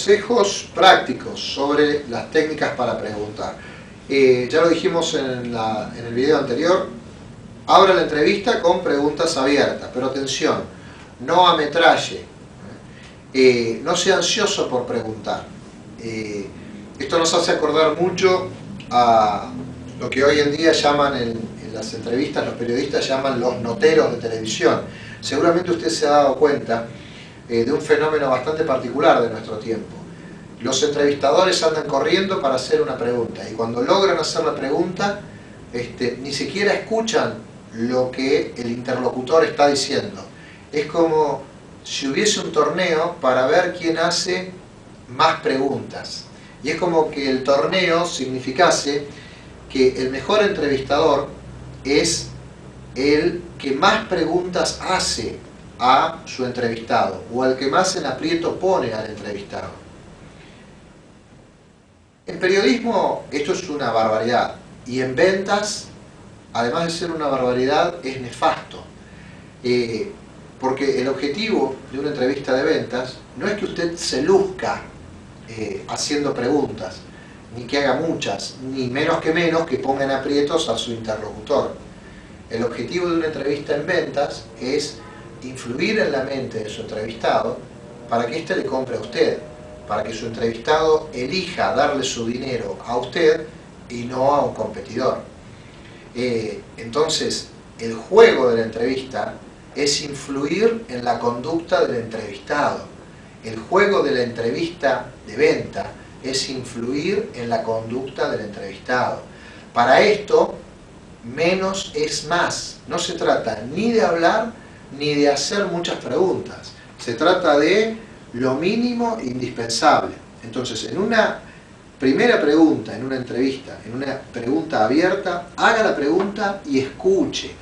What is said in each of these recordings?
consejos prácticos sobre las técnicas para preguntar. Ya lo dijimos en el video anterior, abra la entrevista con preguntas abiertas, pero atención, no ametralle, no sea ansioso por preguntar. Esto nos hace acordar mucho a lo que hoy en día llaman en las entrevistas, los periodistas llaman los noteros de televisión. Seguramente usted se ha dado cuenta de un fenómeno bastante particular de nuestro tiempo. Los entrevistadores andan corriendo para hacer una pregunta y cuando logran hacer la pregunta ni siquiera escuchan lo que el interlocutor está diciendo. Es como si hubiese un torneo para ver quién hace más preguntas. Y es como que el torneo significase que el mejor entrevistador es el que más preguntas hace a su entrevistado o el que más en aprieto pone al entrevistado. En periodismo esto es una barbaridad y en ventas, además de ser una barbaridad, es nefasto. Porque el objetivo de una entrevista de ventas no es que usted se luzca haciendo preguntas, ni que haga muchas, ni menos que ponga en aprietos a su interlocutor. El objetivo de una entrevista en ventas es influir en la mente de su entrevistado para que éste le compre a usted, para que su entrevistado elija darle su dinero a usted y no a un competidor. Entonces, el juego de la entrevista es influir en la conducta del entrevistado. El juego de la entrevista de venta es influir en la conducta del entrevistado. Para esto, menos es más. No se trata ni de hablar ni de hacer muchas preguntas. Se trata de lo mínimo indispensable. Entonces, en una primera pregunta, en una entrevista, en una pregunta abierta, haga la pregunta y escuche.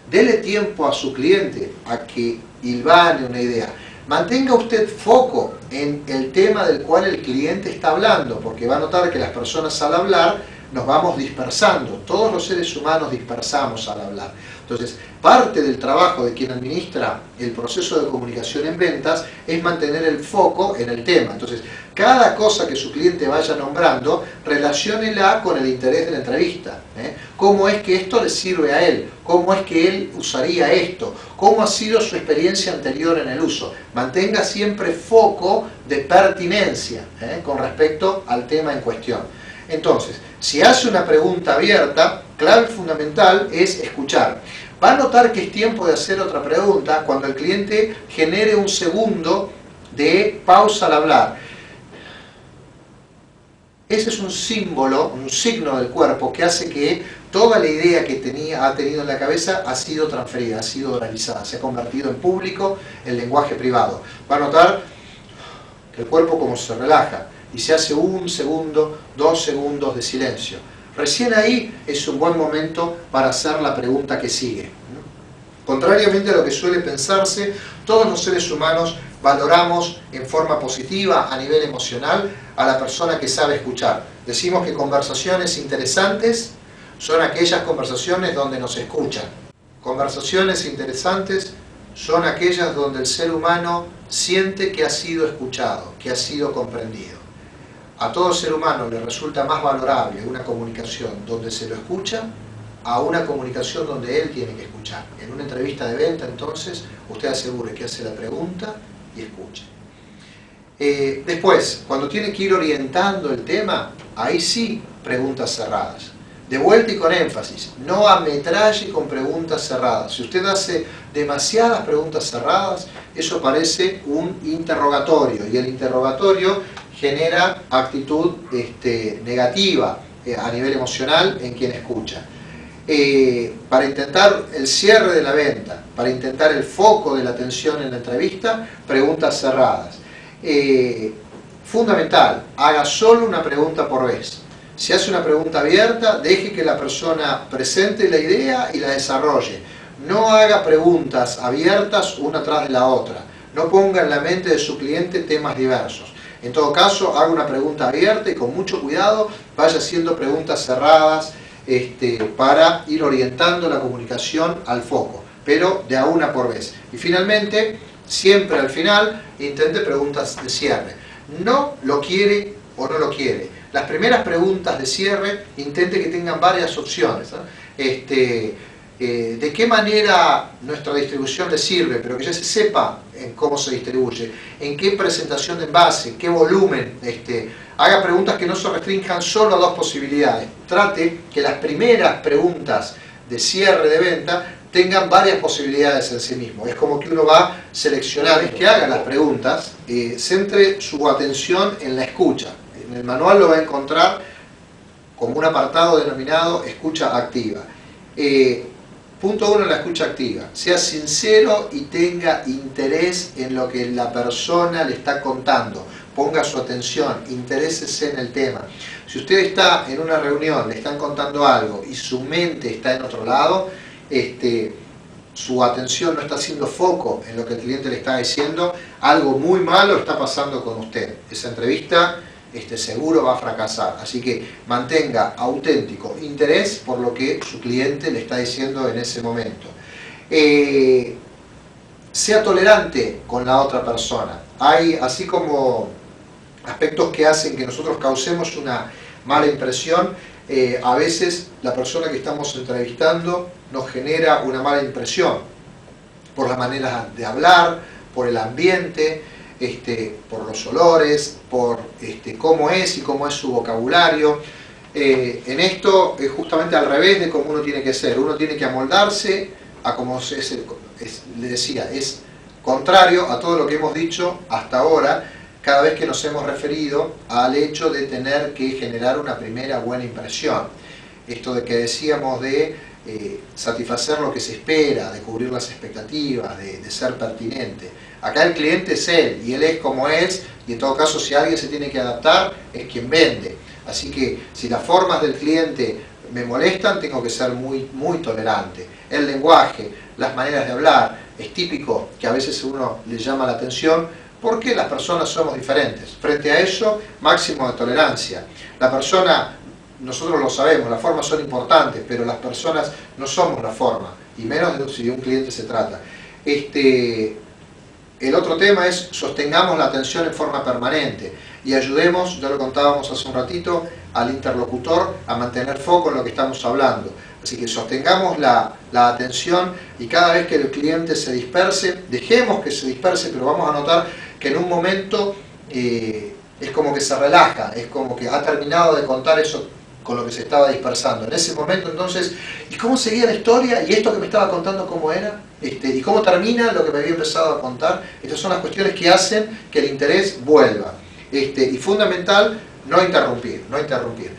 Dele tiempo a su cliente a que hilvane una idea. Mantenga usted foco en el tema del cual el cliente está hablando, porque va a notar que las personas al hablar nos vamos dispersando. Todos los seres humanos dispersamos al hablar. Entonces, parte del trabajo de quien administra el proceso de comunicación en ventas es mantener el foco en el tema. Entonces, cada cosa que su cliente vaya nombrando, relaciónela con el interés de la entrevista. ¿Cómo es que esto le sirve a él? ¿Cómo es que él usaría esto? ¿Cómo ha sido su experiencia anterior en el uso? Mantenga siempre foco de pertinencia con respecto al tema en cuestión. Entonces, si hace una pregunta abierta, clave fundamental es escuchar. Va a notar que es tiempo de hacer otra pregunta cuando el cliente genere un segundo de pausa al hablar. Ese es un símbolo, un signo del cuerpo que hace que toda la idea que ha tenido en la cabeza ha sido transferida, ha sido oralizada, se ha convertido en público, en lenguaje privado. Va a notar que el cuerpo como se relaja y se hace 1 segundo, 2 segundos de silencio. Recién ahí es un buen momento para hacer la pregunta que sigue. Contrariamente a lo que suele pensarse, todos los seres humanos valoramos en forma positiva, a nivel emocional, a la persona que sabe escuchar. Decimos que conversaciones interesantes son aquellas conversaciones donde nos escuchan. Conversaciones interesantes son aquellas donde el ser humano siente que ha sido escuchado, que ha sido comprendido. A todo ser humano le resulta más valorable una comunicación donde se lo escucha a una comunicación donde él tiene que escuchar. En una entrevista de venta, entonces, usted asegure que hace la pregunta y escuche. Después, cuando tiene que ir orientando el tema, ahí sí, preguntas cerradas. De vuelta y con énfasis, no ametralle con preguntas cerradas. Si usted hace demasiadas preguntas cerradas, eso parece un interrogatorio, y el interrogatorio genera actitud negativa a nivel emocional en quien escucha. Para intentar el cierre de la venta, para intentar el foco de la atención en la entrevista, preguntas cerradas. Fundamental, haga solo una pregunta por vez. Si hace una pregunta abierta, deje que la persona presente la idea y la desarrolle. No haga preguntas abiertas una tras de la otra. No ponga en la mente de su cliente temas diversos. En todo caso, haga una pregunta abierta y con mucho cuidado vaya haciendo preguntas cerradas para ir orientando la comunicación al foco, pero de a una por vez. Y finalmente, siempre al final, intente preguntas de cierre. no lo quiere o no lo quiere. Las primeras preguntas de cierre, intente que tengan varias opciones, ¿no? De qué manera nuestra distribución le sirve, pero que ya se sepa en cómo se distribuye, en qué presentación de envase, qué volumen, haga preguntas que no se restrinjan solo a dos posibilidades. Trate que las primeras preguntas de cierre de venta tengan varias posibilidades en sí mismo. Es como que uno va a seleccionar, es que haga las preguntas, centre su atención en la escucha. En el manual lo va a encontrar como un apartado denominado escucha activa. Punto 1, la escucha activa. Sea sincero y tenga interés en lo que la persona le está contando. Ponga su atención, interésese en el tema. Si usted está en una reunión, le están contando algo y su mente está en otro lado, su atención no está haciendo foco en lo que el cliente le está diciendo, algo muy malo está pasando con usted. Esa entrevista seguro va a fracasar. Así que mantenga auténtico interés por lo que su cliente le está diciendo en ese momento. Sea tolerante con la otra persona. Hay, así como aspectos que hacen que nosotros causemos una mala impresión, a veces la persona que estamos entrevistando nos genera una mala impresión por las maneras de hablar, por el ambiente, por los olores, por cómo es y cómo es su vocabulario. En esto es justamente al revés de cómo uno tiene que ser. Uno tiene que amoldarse a como le decía, es contrario a todo lo que hemos dicho hasta ahora, cada vez que nos hemos referido al hecho de tener que generar una primera buena impresión. Esto de que decíamos de satisfacer lo que se espera, de cubrir las expectativas, de ser pertinente. Acá el cliente es él, y él es como es, y en todo caso si alguien se tiene que adaptar, es quien vende. Así que si las formas del cliente me molestan, tengo que ser muy, muy tolerante. El lenguaje, las maneras de hablar, es típico que a veces uno le llama la atención, porque las personas somos diferentes. Frente a eso, máximo de tolerancia. La persona, nosotros lo sabemos, las formas son importantes, pero las personas no somos la forma, y menos si de un cliente se trata. El otro tema es sostengamos la atención en forma permanente y ayudemos, ya lo contábamos hace un ratito, al interlocutor a mantener foco en lo que estamos hablando. Así que sostengamos la atención y cada vez que el cliente se disperse, dejemos que se disperse, pero vamos a notar que en un momento es como que se relaja, es como que ha terminado de contar eso con lo que se estaba dispersando. En ese momento entonces, ¿y cómo seguía la historia? ¿Y esto que me estaba contando cómo era? ¿Y cómo termina lo que me había empezado a contar? Estas son las cuestiones que hacen que el interés vuelva. Y fundamental, no interrumpir, no interrumpir.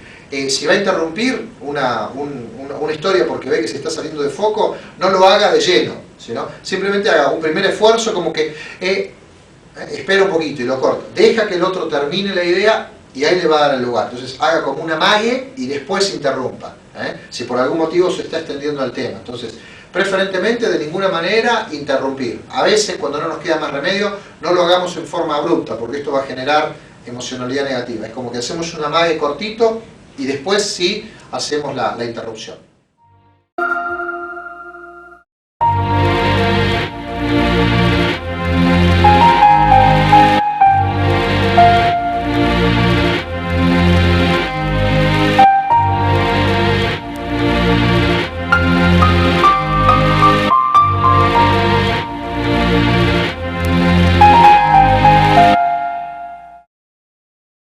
Si va a interrumpir una historia porque ve que se está saliendo de foco, no lo haga de lleno, sino simplemente haga un primer esfuerzo como que espera un poquito y lo corta. Deja que el otro termine la idea y ahí le va a dar el lugar. Entonces haga como una amague y después interrumpa, si por algún motivo se está extendiendo el tema. Entonces, preferentemente de ninguna manera interrumpir. A veces cuando no nos queda más remedio, no lo hagamos en forma abrupta, porque esto va a generar emocionalidad negativa. Es como que hacemos un amague cortito y después sí hacemos la interrupción.